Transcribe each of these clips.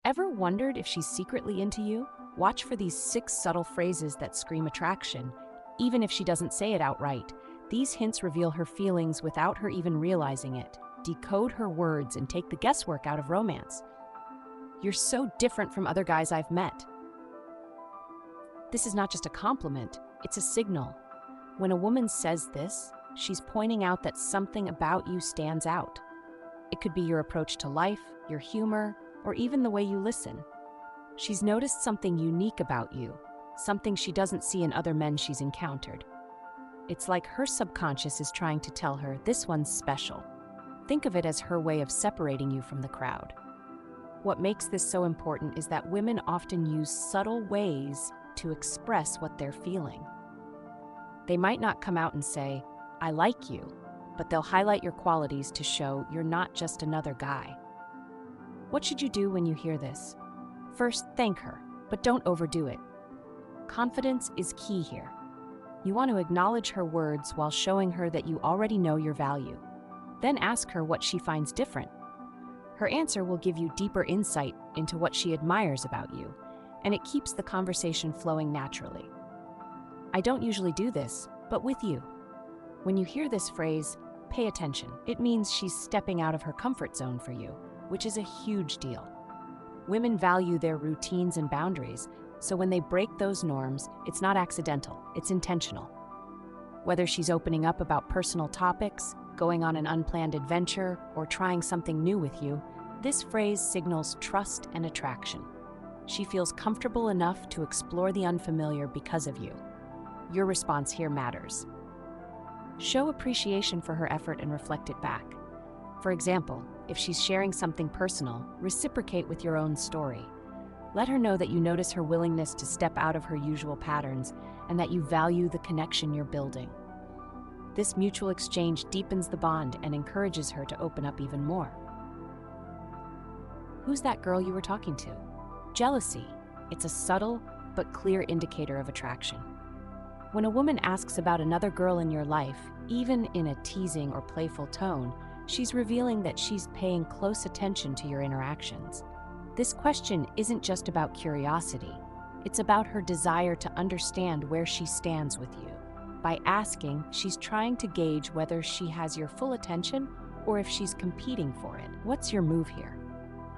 Ever wondered if she's secretly into you? Watch for these 6 subtle phrases that scream attraction, even if she doesn't say it outright. These hints reveal her feelings without her even realizing it. Decode her words and take the guesswork out of romance. You're so different from other guys I've met. This is not just a compliment, it's a signal. When a woman says this, she's pointing out that something about you stands out. It could be your approach to life, your humor, or even the way you listen. She's noticed something unique about you, something she doesn't see in other men she's encountered. It's like her subconscious is trying to tell her this one's special. Think of it as her way of separating you from the crowd. What makes this so important is that women often use subtle ways to express what they're feeling. They might not come out and say, "I like you," but they'll highlight your qualities to show you're not just another guy. What should you do when you hear this? First, thank her, but don't overdo it. Confidence is key here. You want to acknowledge her words while showing her that you already know your value. Then ask her what she finds different. Her answer will give you deeper insight into what she admires about you, and it keeps the conversation flowing naturally. I don't usually do this, but with you. When you hear this phrase, pay attention. It means she's stepping out of her comfort zone for you, which is a huge deal. Women value their routines and boundaries, so when they break those norms, it's not accidental, it's intentional. Whether she's opening up about personal topics, going on an unplanned adventure, or trying something new with you, this phrase signals trust and attraction. She feels comfortable enough to explore the unfamiliar because of you. Your response here matters. Show appreciation for her effort and reflect it back. For example, if she's sharing something personal, reciprocate with your own story. Let her know that you notice her willingness to step out of her usual patterns and that you value the connection you're building. This mutual exchange deepens the bond and encourages her to open up even more. Who's that girl you were talking to? Jealousy. It's a subtle but clear indicator of attraction. When a woman asks about another girl in your life, even in a teasing or playful tone, she's revealing that she's paying close attention to your interactions. This question isn't just about curiosity. It's about her desire to understand where she stands with you. By asking, she's trying to gauge whether she has your full attention or if she's competing for it. What's your move here?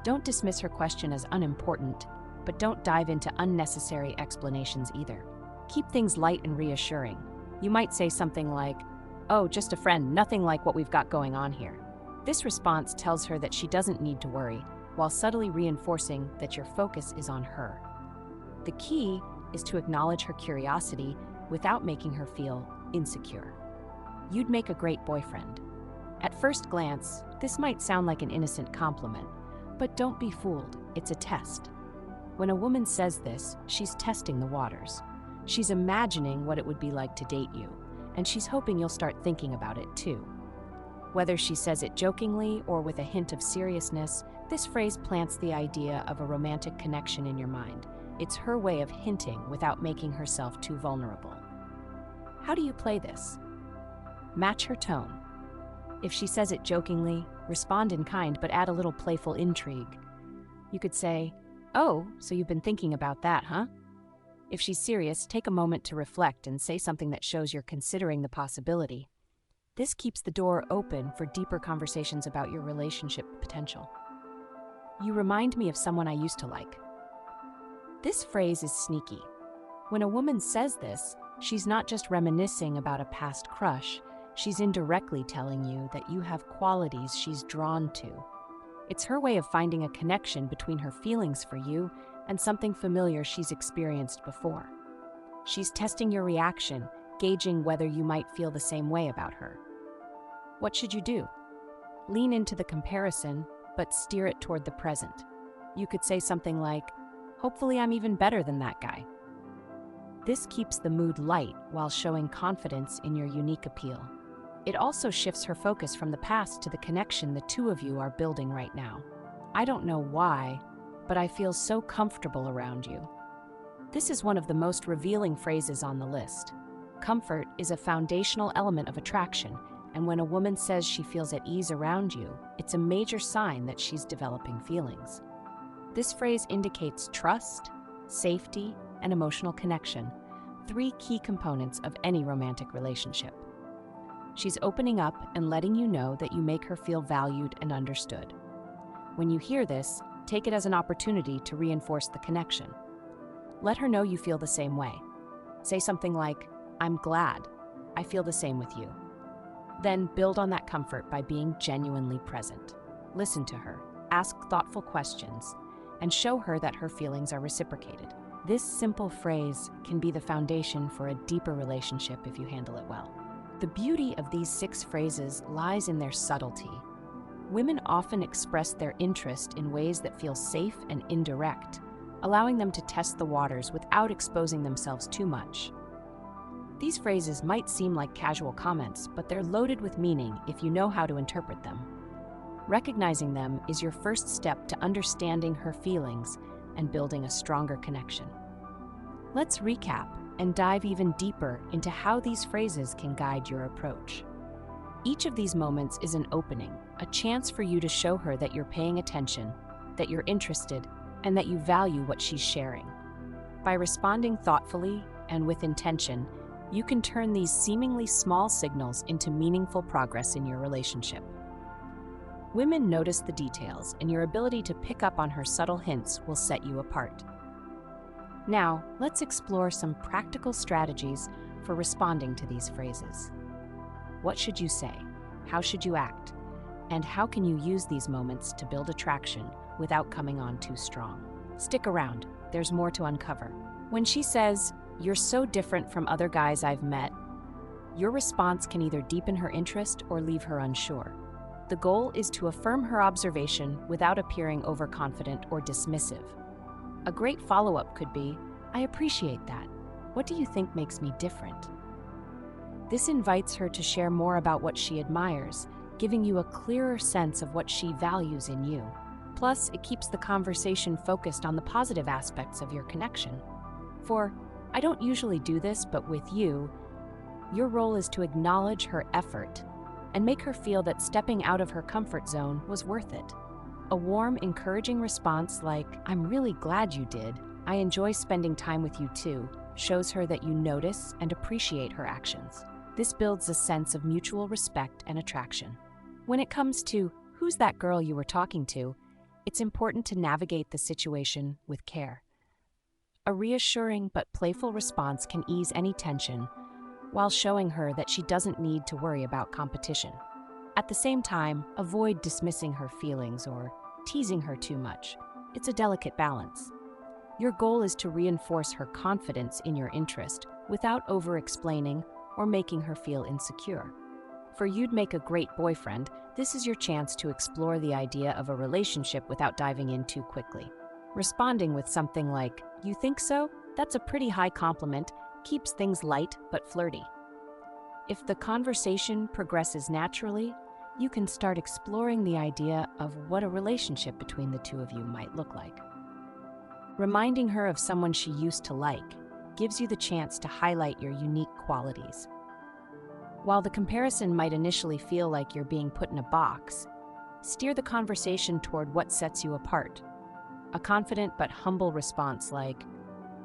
Don't dismiss her question as unimportant, but don't dive into unnecessary explanations either. Keep things light and reassuring. You might say something like, "Oh, just a friend, nothing like what we've got going on here." This response tells her that she doesn't need to worry, while subtly reinforcing that your focus is on her. The key is to acknowledge her curiosity without making her feel insecure. You'd make a great boyfriend. At first glance, this might sound like an innocent compliment, but don't be fooled, it's a test. When a woman says this, she's testing the waters. She's imagining what it would be like to date you, and she's hoping you'll start thinking about it too. Whether she says it jokingly or with a hint of seriousness, this phrase plants the idea of a romantic connection in your mind. It's her way of hinting without making herself too vulnerable. How do you play this? Match her tone. If she says it jokingly, respond in kind but add a little playful intrigue. You could say, "Oh, so you've been thinking about that, huh?" If she's serious, take a moment to reflect and say something that shows you're considering the possibility. This keeps the door open for deeper conversations about your relationship potential. "You remind me of someone I used to like." This phrase is sneaky. When a woman says this, she's not just reminiscing about a past crush, she's indirectly telling you that you have qualities she's drawn to. It's her way of finding a connection between her feelings for you and something familiar she's experienced before. She's testing your reaction, gauging whether you might feel the same way about her. What should you do? Lean into the comparison, but steer it toward the present. You could say something like, "Hopefully I'm even better than that guy." This keeps the mood light while showing confidence in your unique appeal. It also shifts her focus from the past to the connection the two of you are building right now. "I don't know why, but I feel so comfortable around you." This is one of the most revealing phrases on the list. Comfort is a foundational element of attraction, and when a woman says she feels at ease around you, it's a major sign that she's developing feelings. This phrase indicates trust, safety, and emotional connection, three key components of any romantic relationship. She's opening up and letting you know that you make her feel valued and understood. When you hear this, take it as an opportunity to reinforce the connection. Let her know you feel the same way. Say something like, "I'm glad. I feel the same with you." Then build on that comfort by being genuinely present. Listen to her, ask thoughtful questions, and show her that her feelings are reciprocated. This simple phrase can be the foundation for a deeper relationship if you handle it well. The beauty of these 6 phrases lies in their subtlety. Women often express their interest in ways that feel safe and indirect, allowing them to test the waters without exposing themselves too much. These phrases might seem like casual comments, but they're loaded with meaning if you know how to interpret them. Recognizing them is your first step to understanding her feelings and building a stronger connection. Let's recap and dive even deeper into how these phrases can guide your approach. Each of these moments is an opening, a chance for you to show her that you're paying attention, that you're interested, and that you value what she's sharing. By responding thoughtfully and with intention, you can turn these seemingly small signals into meaningful progress in your relationship. Women notice the details, and your ability to pick up on her subtle hints will set you apart. Now, let's explore some practical strategies for responding to these phrases. What should you say? How should you act? And how can you use these moments to build attraction without coming on too strong? Stick around, there's more to uncover. When she says, "You're so different from other guys I've met," your response can either deepen her interest or leave her unsure. The goal is to affirm her observation without appearing overconfident or dismissive. A great follow-up could be, "I appreciate that. What do you think makes me different?" This invites her to share more about what she admires, giving you a clearer sense of what she values in you. Plus, it keeps the conversation focused on the positive aspects of your connection. For, "I don't usually do this, but with you," your role is to acknowledge her effort and make her feel that stepping out of her comfort zone was worth it. A warm, encouraging response like, "I'm really glad you did. I enjoy spending time with you too," shows her that you notice and appreciate her actions. This builds a sense of mutual respect and attraction. When it comes to "Who's that girl you were talking to?" it's important to navigate the situation with care. A reassuring but playful response can ease any tension while showing her that she doesn't need to worry about competition. At the same time, avoid dismissing her feelings or teasing her too much. It's a delicate balance. Your goal is to reinforce her confidence in your interest without over-explaining or making her feel insecure. For you'd make a great boyfriend, this is your chance to explore the idea of a relationship without diving in too quickly. Responding with something like, "You think so? That's a pretty high compliment," keeps things light but flirty. If the conversation progresses naturally, you can start exploring the idea of what a relationship between the two of you might look like. Reminding her of someone she used to like gives you the chance to highlight your unique qualities. While the comparison might initially feel like you're being put in a box, steer the conversation toward what sets you apart. A confident but humble response like,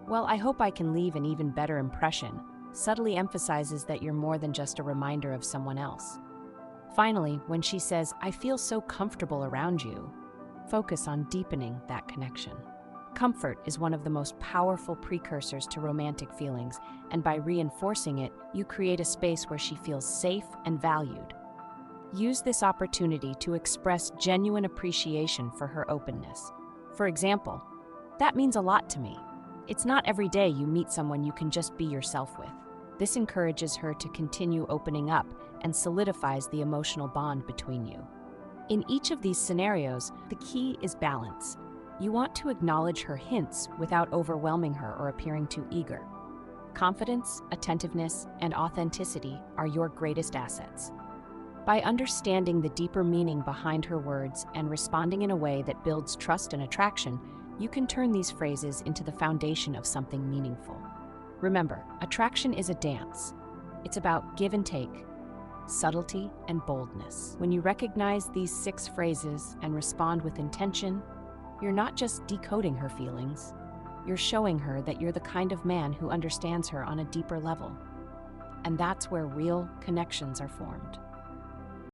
"Well, I hope I can leave an even better impression," subtly emphasizes that you're more than just a reminder of someone else. Finally, when she says, "I feel so comfortable around you," focus on deepening that connection. Comfort is one of the most powerful precursors to romantic feelings, and by reinforcing it, you create a space where she feels safe and valued. Use this opportunity to express genuine appreciation for her openness. For example, "That means a lot to me. It's not every day you meet someone you can just be yourself with." This encourages her to continue opening up and solidifies the emotional bond between you. In each of these scenarios, the key is balance. You want to acknowledge her hints without overwhelming her or appearing too eager. Confidence, attentiveness, and authenticity are your greatest assets. By understanding the deeper meaning behind her words and responding in a way that builds trust and attraction, you can turn these phrases into the foundation of something meaningful. Remember, attraction is a dance. It's about give and take, subtlety, and boldness. When you recognize these 6 phrases and respond with intention, You're not just decoding her feelings, you're showing her that you're the kind of man who understands her on a deeper level. And that's where real connections are formed.